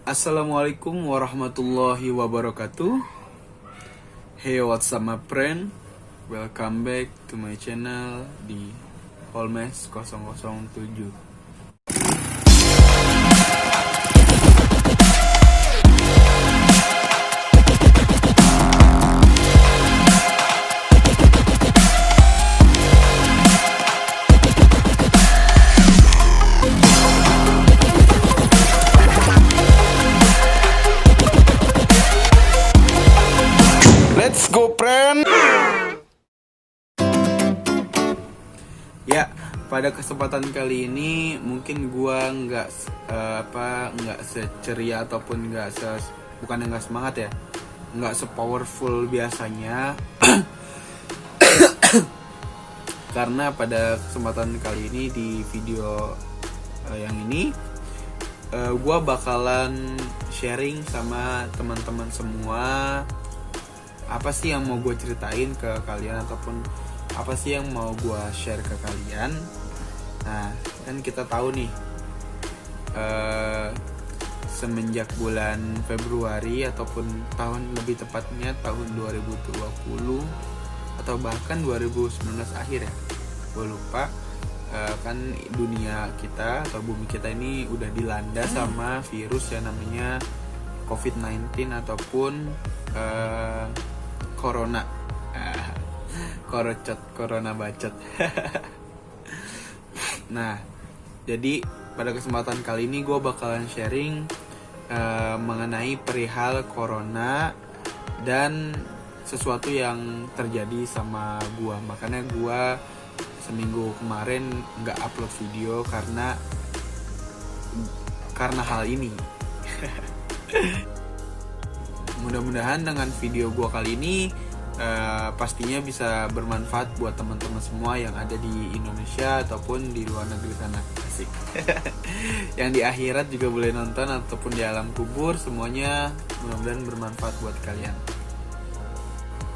Assalamualaikum warahmatullahi wabarakatuh. Hey, what's up my friend? Welcome back to my channel di Holmes 007. Let's go, friend. Ya, pada kesempatan kali ini mungkin gua nggak seceria ataupun bukan nggak semangat ya, nggak sepowerful biasanya. Karena pada kesempatan kali ini di video yang ini gua bakalan sharing sama teman-teman semua apa sih yang mau gue ceritain ke kalian ataupun apa sih yang mau gue share ke kalian. Nah, kan kita tahu nih semenjak bulan Februari ataupun lebih tepatnya tahun 2020 atau bahkan 2019 akhir ya, gue lupa, kan dunia kita atau bumi kita ini udah dilanda sama virus yang namanya COVID-19 ataupun Corona. Corona bacot. Nah, jadi pada kesempatan kali ini gue bakalan sharing mengenai perihal Corona dan sesuatu yang terjadi sama gue. Makanya gue seminggu kemarin nggak upload video karena hal ini. Mudah-mudahan dengan video gue kali ini pastinya bisa bermanfaat buat teman-teman semua yang ada di Indonesia ataupun di luar negeri sana. Asik. Yang di akhirat juga boleh nonton ataupun di alam kubur, semuanya mudah-mudahan bermanfaat buat kalian.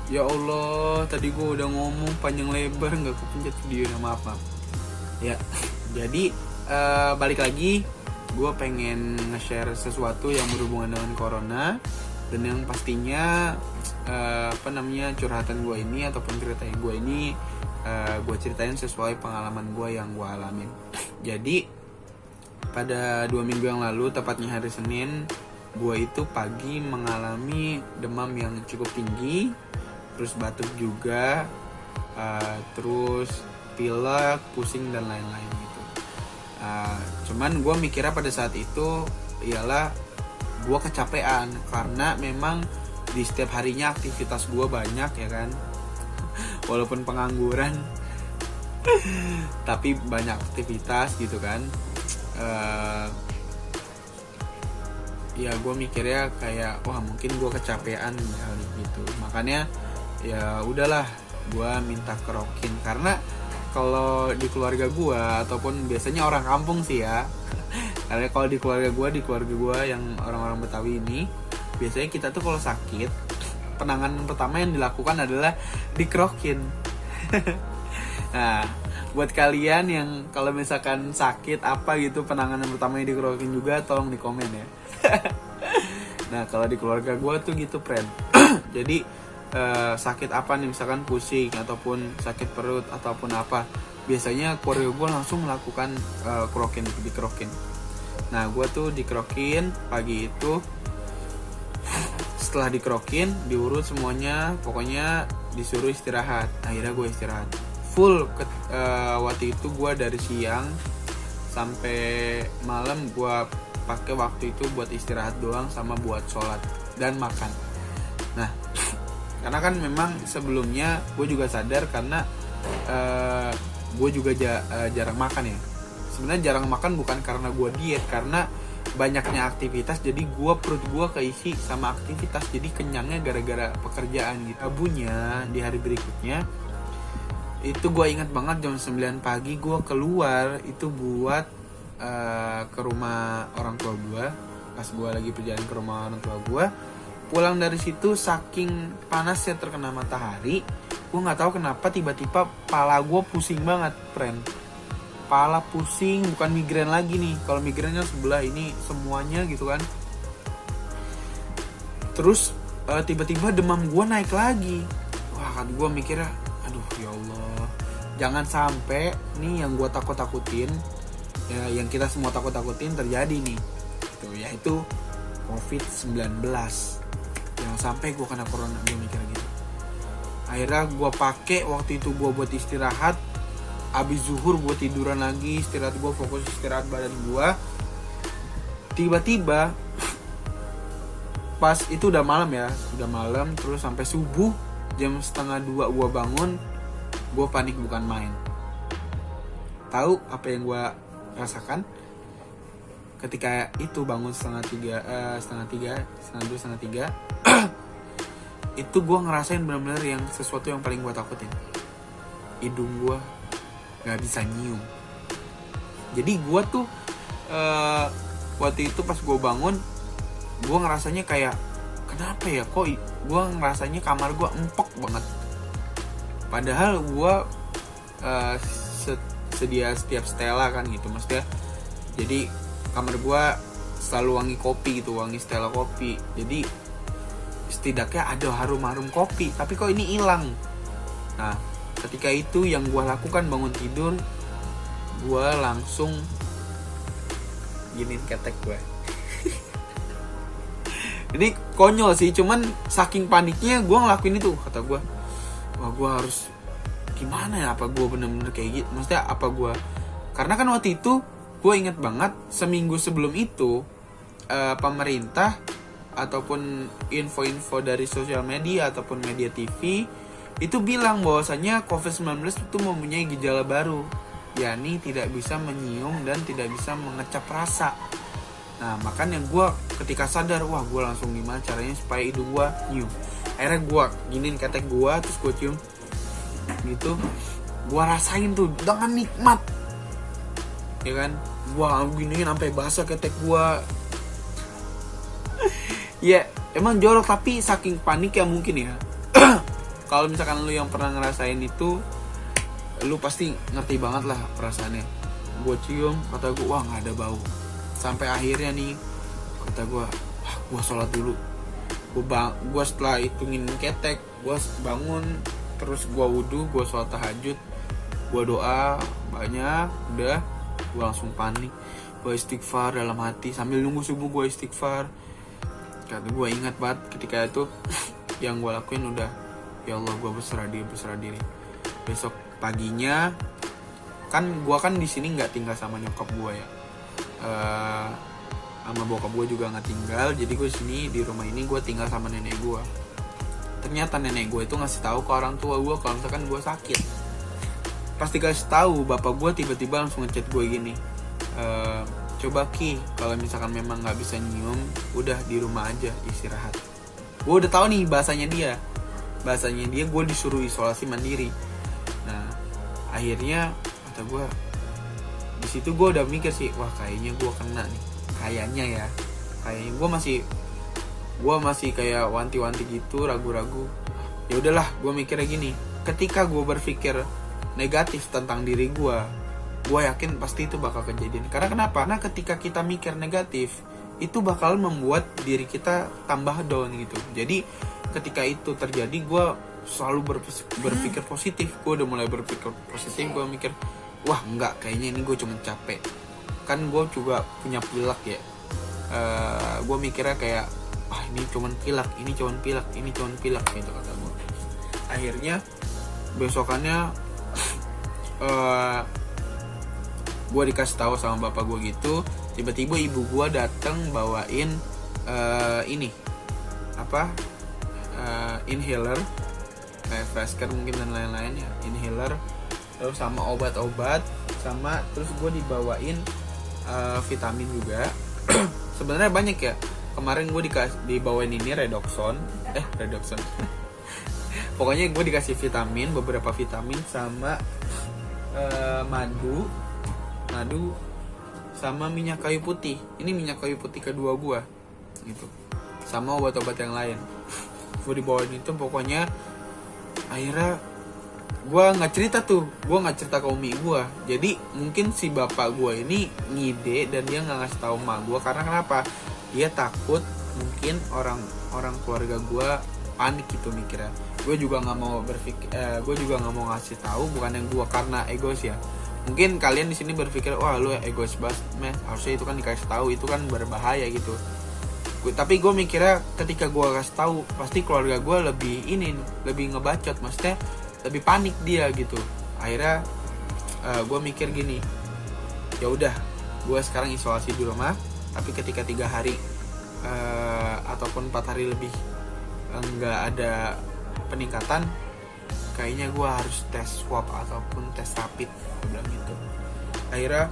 Ya Allah, tadi gue udah ngomong panjang lebar nggak kepencet videonya, maaf. Ya, jadi balik lagi, gue pengen nge-share sesuatu yang berhubungan dengan Corona. Dan yang pastinya curhatan gue ini ataupun ceritain gue ini gue ceritain sesuai pengalaman gue yang gue alamin. Jadi pada 2 minggu yang lalu, tepatnya hari Senin, gue itu pagi mengalami demam yang cukup tinggi, terus batuk juga, terus pilek, pusing dan lain-lain gitu. Cuman gue mikirnya pada saat itu ialah gue kecapean karena memang di setiap harinya aktivitas gue banyak ya kan. Walaupun pengangguran tapi banyak aktivitas gitu kan. Ya gue mikirnya kayak wah mungkin gue kecapean kali gitu. Makanya ya udahlah, gue minta kerokin. Karena kalau di keluarga gue ataupun biasanya orang kampung sih ya, karena kalau di keluarga gue yang orang-orang Betawi ini, biasanya kita tuh kalau sakit, penanganan pertama yang dilakukan adalah dikerokin. Nah, buat kalian yang kalau misalkan sakit apa gitu, penanganan pertamanya dikerokin juga, tolong di komen ya. Nah, kalau di keluarga gue tuh gitu, friend. Jadi sakit apa nih, misalkan pusing ataupun sakit perut ataupun apa, biasanya keluarga gue langsung melakukan dikerokin. Nah, gue tuh dikerokin pagi itu. Setelah dikerokin, diurut semuanya, pokoknya disuruh istirahat. Akhirnya gue istirahat full. Waktu itu gue dari siang sampai malam gue pakai waktu itu buat istirahat doang sama buat sholat dan makan. Nah, karena kan memang sebelumnya gue juga sadar karena gue juga jarang makan ya. Sebenarnya jarang makan bukan karena gue diet, karena banyaknya aktivitas, jadi perut gue keisi sama aktivitas, jadi kenyangnya gara-gara pekerjaan gitu. Abunya di hari berikutnya itu gue ingat banget jam 9 pagi gue keluar itu buat ke rumah orang tua gue. Pas gue lagi perjalanan ke rumah orang tua gue, pulang dari situ saking panasnya terkena matahari, gue nggak tahu kenapa tiba-tiba pala gue pusing banget, friend. Pala pusing, bukan migrain lagi nih. Kalau migrainnya sebelah ini semuanya gitu kan. Terus tiba-tiba demam gue naik lagi. Wah kan gue mikirnya, aduh ya Allah, jangan sampai nih yang gue takut-takutin, ya, yang kita semua takut-takutin terjadi nih, yaitu COVID-19. Jangan sampai gue kena corona, gue mikir gitu. Akhirnya gue pakai waktu itu gue buat istirahat. Abis zuhur gue tiduran lagi, istirahat, gue fokus istirahat badan gue. Tiba-tiba pas itu udah malam ya, udah malam, terus sampai subuh jam 1:30 gue bangun. Gue panik bukan main. Tahu apa yang gue rasakan ketika itu bangun 2:30 itu gue ngerasain benar-benar yang sesuatu yang paling gue takutin. Hidung gue nggak bisa nyium. Jadi gue tuh waktu itu pas gue bangun, gue ngerasanya kayak kenapa ya, kok gue ngerasanya kamar gue empuk banget. Padahal gue sedia setiap Stella kan gitu, maksudnya. Jadi kamar gue selalu wangi kopi gitu, wangi Stella kopi. Jadi setidaknya ada harum-harum kopi, tapi kok ini hilang. Nah, ketika itu yang gue lakukan bangun tidur, gue langsung giniin ketek gue. Ini konyol sih, cuman saking paniknya gue ngelakuin itu. Kata gue, wah gue harus gimana ya, apa gue bener-bener kayak gitu, maksudnya apa gue, karena kan waktu itu gue inget banget seminggu sebelum itu pemerintah ataupun info-info dari sosial media ataupun media TV itu bilang bahwasanya COVID-19 itu mempunyai gejala baru, yakni tidak bisa menyium dan tidak bisa mengecap rasa. Nah makanya gue ketika sadar, wah gue langsung gimana caranya supaya hidung gue nyium. Akhirnya gue giniin ketek gue, terus gue cium gitu, gue rasain tuh dengan nikmat, ya kan. Gue giniin sampai basah ketek gue. Ya emang jorok, tapi saking panik ya mungkin ya. Kalau misalkan lu yang pernah ngerasain itu, lu pasti ngerti banget lah perasaannya. Gue cium, kata gue, wah nggak ada bau. Sampai akhirnya nih, kata gue, wah gue sholat dulu. Gue setelah hitungin ketek, gue bangun, terus gue wudhu, gue sholat tahajud, gue doa banyak, udah, gue langsung panik. Gue istighfar dalam hati sambil nunggu subuh, gue istighfar. Karena gue ingat banget ketika itu yang gue lakuin udah, ya Allah gue berserah diri. Besok paginya kan gue kan di sini nggak tinggal sama nyokap gue ya, sama bokap gue juga nggak tinggal. Jadi gue sini di rumah ini gue tinggal sama nenek gue. Ternyata nenek gue itu ngasih tahu ke orang tua gue kalau misalkan gue sakit. Pasti kasih tahu, bapak gue tiba-tiba langsung ngechat gue gini, coba Ki, kalau misalkan memang nggak bisa nyium, udah di rumah aja istirahat. Gue udah tahu nih bahasanya dia gue disuruh isolasi mandiri. Nah akhirnya kata gue, di situ gue udah mikir sih, wah kayaknya gue kena nih, kayaknya gue masih kayak wanti-wanti gitu, ragu-ragu. Ya udahlah, gue mikirnya gini, ketika gue berpikir negatif tentang diri gue yakin pasti itu bakal kejadian. Karena kenapa? Nah ketika kita mikir negatif, itu bakal membuat diri kita tambah down gitu. Jadi ketika itu terjadi, gue selalu berpikir positif. Gue udah mulai berpikir positif. Gue mikir, wah enggak, kayaknya ini gue cuma capek. Kan gue juga punya pilek ya. Gue mikirnya kayak, wah ini cuma pilek gitu kata gue. Akhirnya besokannya gue dikasih tahu sama bapak gue gitu. Tiba-tiba ibu gue datang bawain inhaler kayak fresker mungkin dan lain-lain ya, inhaler, terus sama obat-obat, sama terus gue dibawain vitamin juga. Sebenarnya banyak ya, kemarin gue dibawain ini Redoxon pokoknya gue dikasih vitamin, beberapa vitamin, sama madu sama minyak kayu putih. Ini minyak kayu putih kedua gue gitu, sama obat-obat yang lain. Gue dibawain itu, pokoknya akhirnya gue nggak cerita ke umi gue. Jadi mungkin si bapak gue ini ngide dan dia nggak ngasih tahu emak gue. Karena kenapa? Dia takut mungkin orang keluarga gue panik gitu mikirnya. Gue juga nggak mau gue juga nggak mau ngasih tahu, bukan yang gue karena egois ya. Mungkin kalian di sini berpikir, wah lu egois banget, harusnya itu kan dikasih tahu, itu kan berbahaya gitu. Tapi gue mikirnya ketika gue kasih tahu, pasti keluarga gue lebih ngebacot, maksudnya lebih panik dia gitu. Akhirnya gue mikir gini, ya udah, gue sekarang isolasi di rumah, tapi ketika 3 hari ataupun 4 hari lebih nggak ada peningkatan, kayaknya gue harus tes swab ataupun tes rapid, gue bilang gitu. Akhirnya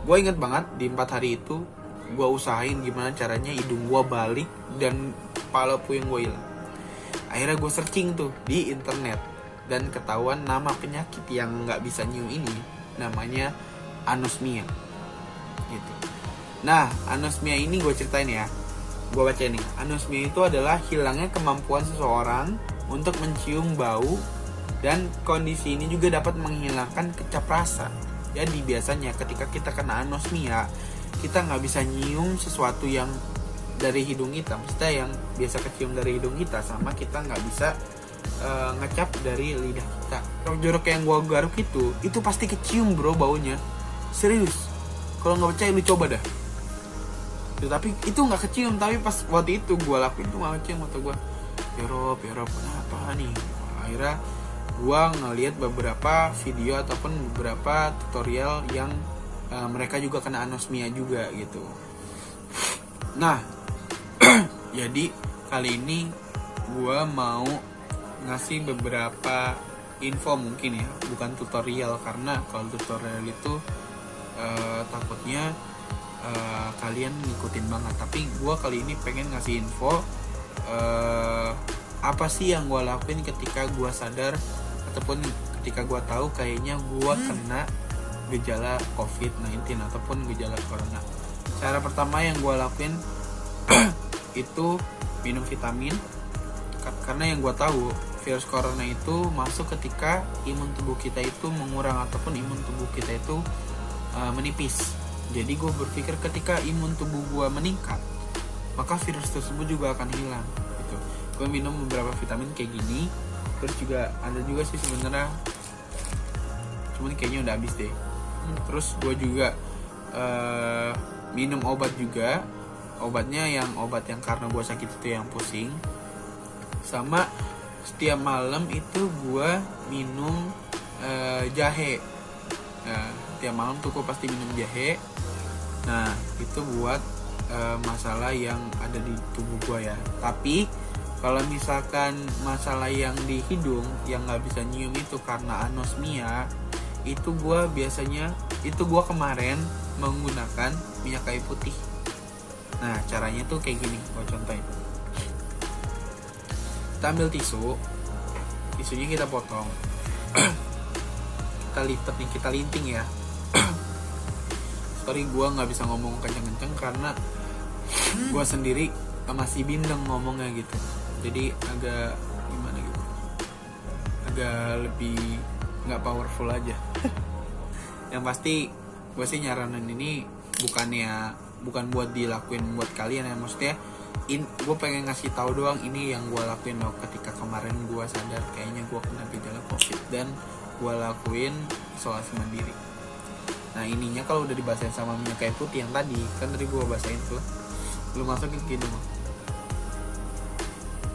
gue inget banget di 4 hari itu gue usahain gimana caranya hidung gue balik dan kepala puyeng gue hilang. Akhirnya gue searching tuh di internet dan ketahuan nama penyakit yang nggak bisa nyium ini namanya anosmia gitu. Nah, anosmia ini gue ceritain ya, gue baca nih. Anosmia itu adalah hilangnya kemampuan seseorang untuk mencium bau, dan kondisi ini juga dapat menghilangkan kecap rasa. Jadi biasanya ketika kita kena anosmia, kita nggak bisa nyium sesuatu yang dari hidung kita, maksudnya yang biasa kecium dari hidung kita, sama kita nggak bisa ngecap dari lidah kita. Jorok yang gue garuk itu pasti kecium bro baunya, serius. Kalau nggak percaya lu coba dah. Tapi itu nggak kecium, tapi pas waktu itu gue lakuin tuh malah kecium mata gue. Ya Rob kenapa nih? Akhirnya gue ngeliat beberapa video ataupun beberapa tutorial yang mereka juga kena anosmia juga gitu. Nah, jadi kali ini gue mau ngasih beberapa info mungkin ya, bukan tutorial, karena kalau tutorial itu takutnya kalian ngikutin banget. Tapi gue kali ini pengen ngasih info apa sih yang gue lakuin ketika gue sadar ataupun ketika gue tahu kayaknya gue kena gejala COVID-19 ataupun gejala corona. Cara pertama yang gue lakuin itu minum vitamin, karena yang gue tahu virus corona itu masuk ketika imun tubuh kita itu mengurang ataupun imun tubuh kita itu menipis. Jadi gue berpikir ketika imun tubuh gue meningkat, maka virus tersebut juga akan hilang gitu. Gue minum beberapa vitamin kayak gini. Terus juga ada juga sih sebenarnya, cuman kayaknya udah habis deh. Terus gue juga minum obat juga. Obatnya yang obat yang karena gue sakit itu yang pusing. Sama setiap malam itu gue minum jahe. Nah, setiap malam tuh gue pasti minum jahe. Nah, itu buat masalah yang ada di tubuh gue ya. Tapi kalau misalkan masalah yang di hidung yang nggak bisa nyium itu karena anosmia, itu gue kemarin menggunakan minyak kayu putih. Nah, caranya tuh kayak gini, gue contohin. Kita ambil tisunya kita potong, kita lipat nih, kita linting ya. Sorry, gue nggak bisa ngomong kenceng-kenceng karena gue sendiri masih bindeng ngomongnya gitu. Jadi agak gimana gitu, agak lebih nggak powerful aja. Yang pasti gue sih nyaranin ini bukan buat dilakuin buat kalian ya, maksudnya gue pengen ngasih tahu doang ini yang gue lakuin loh ketika kemarin gue sadar kayaknya gue kena gejala COVID dan gue lakuin isolasi mandiri. Nah, ininya kalau udah dibasahin sama minyak kayu putih yang tadi kan gue basahin tuh, lu masukin gini mah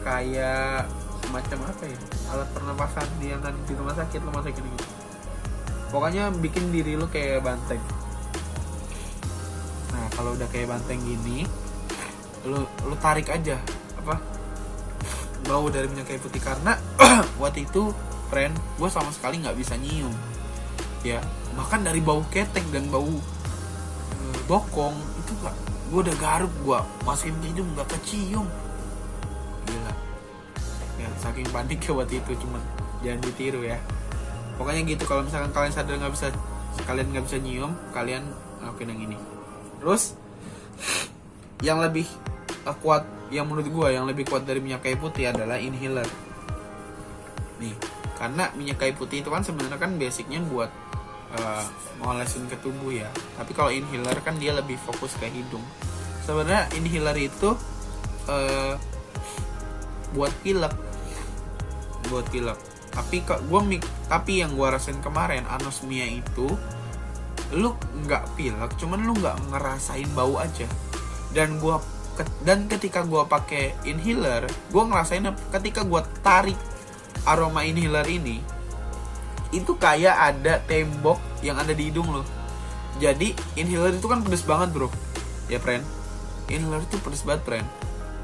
kayak semacam apa ya, alat pernapasan yang tadi di rumah sakit, lu masukin gitu. Pokoknya bikin diri lu kayak banteng. Nah, kalau udah kayak banteng gini, lu tarik aja bau dari minyak kayu putih, karena waktu itu friend gue sama sekali nggak bisa nyium ya, bahkan dari bau ketek dan bau bokong itu gue udah garuk, gue masukin ke hidung nggak kecium, gila ya, saking panik ya waktu itu. Cuman jangan ditiru ya, pokoknya gitu. Kalau misalkan kalian sadar kalian nggak bisa nyium, kalian lakuin yang ini. Terus yang lebih kuat, yang menurut gue yang lebih kuat dari minyak kayu putih adalah inhaler nih, karena minyak kayu putih itu kan sebenarnya kan basicnya buat ngolesin ke tubuh ya, tapi kalau inhaler kan dia lebih fokus ke hidung. sebenarnya inhaler itu buat pilek. Tapi yang gue rasain kemarin anosmia itu, lu nggak pilek, cuman lu nggak ngerasain bau aja. Dan ketika gue pakai inhaler, gue ngerasain ketika gue tarik aroma inhaler ini, itu kayak ada tembok yang ada di hidung lo. Jadi inhaler itu kan pedes banget bro, ya friend. Inhaler itu pedes banget friend.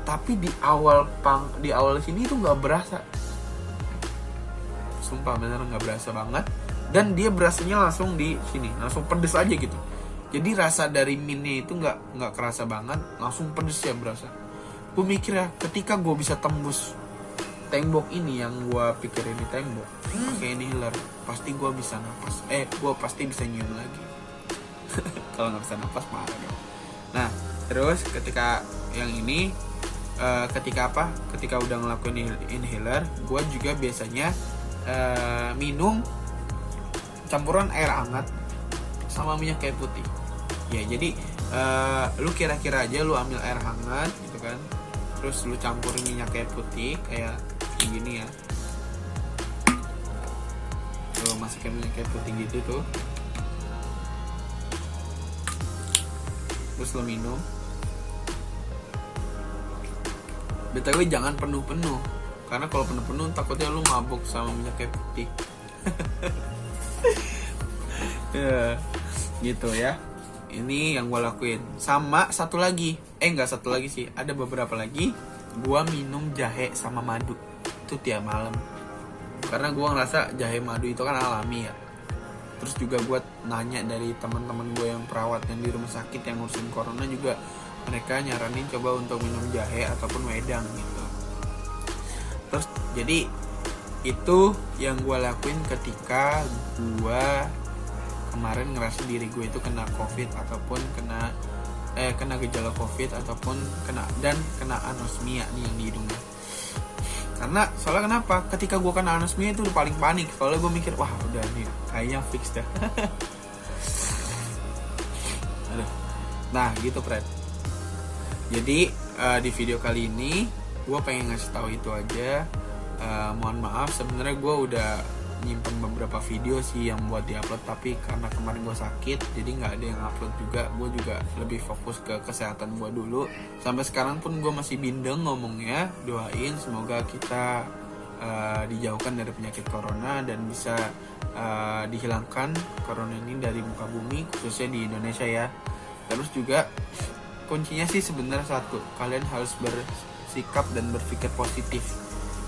Tapi di awal sini itu nggak berasa. Sumpah bener nggak berasa banget. Dan dia berasanya langsung di sini, langsung pedes aja gitu. Jadi rasa dari minnya itu nggak kerasa banget, langsung pedes ya berasa. Gue mikir ya, ketika gue bisa tembus tembok ini yang gue pikir ini tembok, pakai inhaler, pasti gue bisa napas. Gue pasti bisa nyium lagi. Kalau nggak bisa napas marah dong. Nah, terus ketika yang ini, ketika udah ngelakuin inhaler, gue juga biasanya minum campuran air hangat sama minyak kayu putih. Ya jadi lu kira-kira aja lu ambil air hangat gitu kan, terus lu campurin minyak kayu putih kayak gini ya, lu masukin minyak kayu putih gitu tuh, terus lu minum. BTW jangan penuh-penuh, karena kalau penuh-penuh takutnya lu mabuk sama minyak kayu putih. Ya, gitu ya. Ini yang gue lakuin. Sama satu lagi, enggak satu lagi sih, ada beberapa lagi. Gue minum jahe sama madu itu tiap malam, karena gue ngerasa jahe madu itu kan alami ya. Terus juga gue nanya dari teman-teman gue yang perawat yang di rumah sakit yang ngurusin corona juga, mereka nyaranin coba untuk minum jahe ataupun wedang gitu. Terus jadi itu yang gue lakuin ketika gue kemarin ngerasa diri gue itu kena covid ataupun kena gejala covid ataupun kena anosmia nih yang di hidungnya. Karena soalnya kenapa? Ketika gue kena anosmia itu udah paling panik, soalnya gue mikir wah udah nih kayaknya fix dah. Nah gitu Fred. Jadi di video kali ini gue pengen ngasih tahu itu aja. Mohon maaf sebenarnya gue udah nyimpen beberapa video sih yang buat diupload, tapi karena kemarin gue sakit jadi nggak ada yang upload juga. Gue juga lebih fokus ke kesehatan gue dulu. Sampai sekarang pun gue masih bindeng ngomongnya. Doain semoga kita dijauhkan dari penyakit corona dan bisa dihilangkan corona ini dari muka bumi, khususnya di Indonesia ya. Terus juga kuncinya sih sebenarnya satu, kalian harus bersikap dan berpikir positif.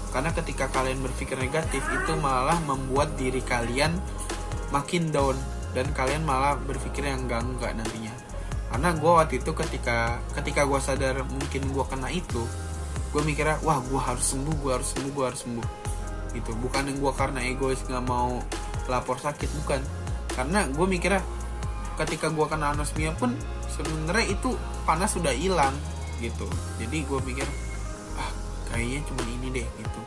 Karena ketika kalian berpikir negatif itu malah membuat diri kalian makin down, dan kalian malah berpikir yang enggak nantinya. Karena gue waktu itu ketika gue sadar mungkin gue kena itu, gue mikirnya wah gue harus sembuh gitu. Bukan yang gue karena egois nggak mau lapor sakit, bukan. Karena gue mikirnya ketika gue kena anosmia pun sebenarnya itu panas sudah hilang gitu. Jadi gue mikir kayaknya cuma ini deh gitu.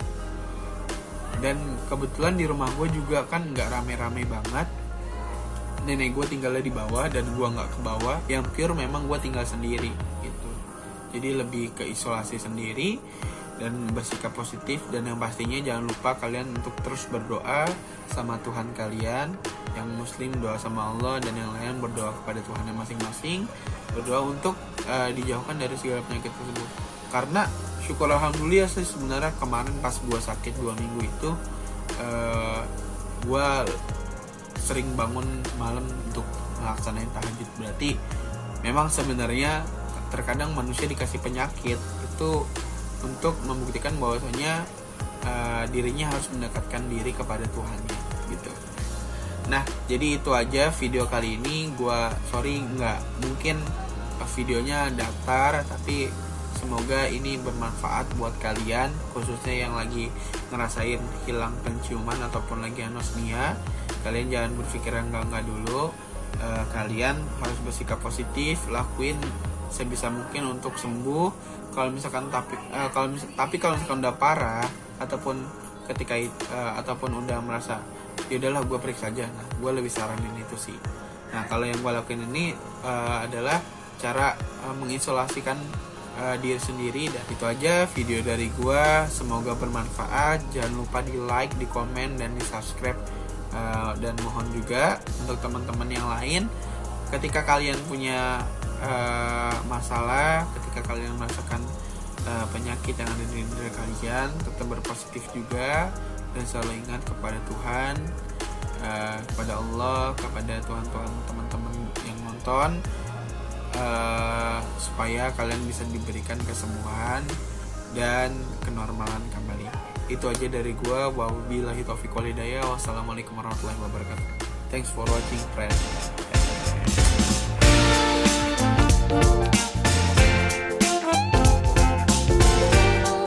Dan kebetulan di rumah gue juga kan nggak rame-rame banget. Nenek gue tinggalnya di bawah dan gue nggak ke bawah. Yang pure memang gue tinggal sendiri gitu. Jadi lebih ke isolasi sendiri dan bersikap positif. Dan yang pastinya jangan lupa kalian untuk terus berdoa sama Tuhan kalian. Yang muslim doa sama Allah, dan yang lain berdoa kepada Tuhannya masing-masing. Berdoa untuk dijauhkan dari segala penyakit tersebut. Karena syukur alhamdulillah sih sebenarnya kemarin pas gue sakit 2 minggu itu gue sering bangun malam untuk melaksanain tahajud. Berarti memang sebenarnya terkadang manusia dikasih penyakit itu untuk membuktikan bahwasanya dirinya harus mendekatkan diri kepada Tuhannya gitu. Nah jadi itu aja video kali ini. Nggak mungkin videonya datar, tapi semoga ini bermanfaat buat kalian, khususnya yang lagi ngerasain hilang penciuman ataupun lagi anosmia. Kalian jangan berpikir enggak dulu. Kalian harus bersikap positif, lakuin sebisa mungkin untuk sembuh. Kalau misalkan kalau misalkan udah parah ataupun ataupun udah merasa ya udahlah gue periksa aja. Nah, gue lebih saranin itu sih. Nah, kalau yang gue lakuin ini adalah cara mengisolasikan diri sendiri. Dan itu aja video dari gua, semoga bermanfaat. Jangan lupa di like, di komen, dan di subscribe. Dan mohon juga untuk teman-teman yang lain, ketika kalian punya masalah, ketika kalian merasakan penyakit yang ada di diri kalian, tetap berpositif juga dan selalu ingat kepada Tuhan, kepada Allah, kepada Tuhan teman-teman yang nonton, supaya kalian bisa diberikan kesembuhan dan kenormalan kembali. Itu aja dari gua. Wabillahi taufiq wal hidayah. Wassalamualaikum warahmatullahi wabarakatuh. Thanks for watching, friends.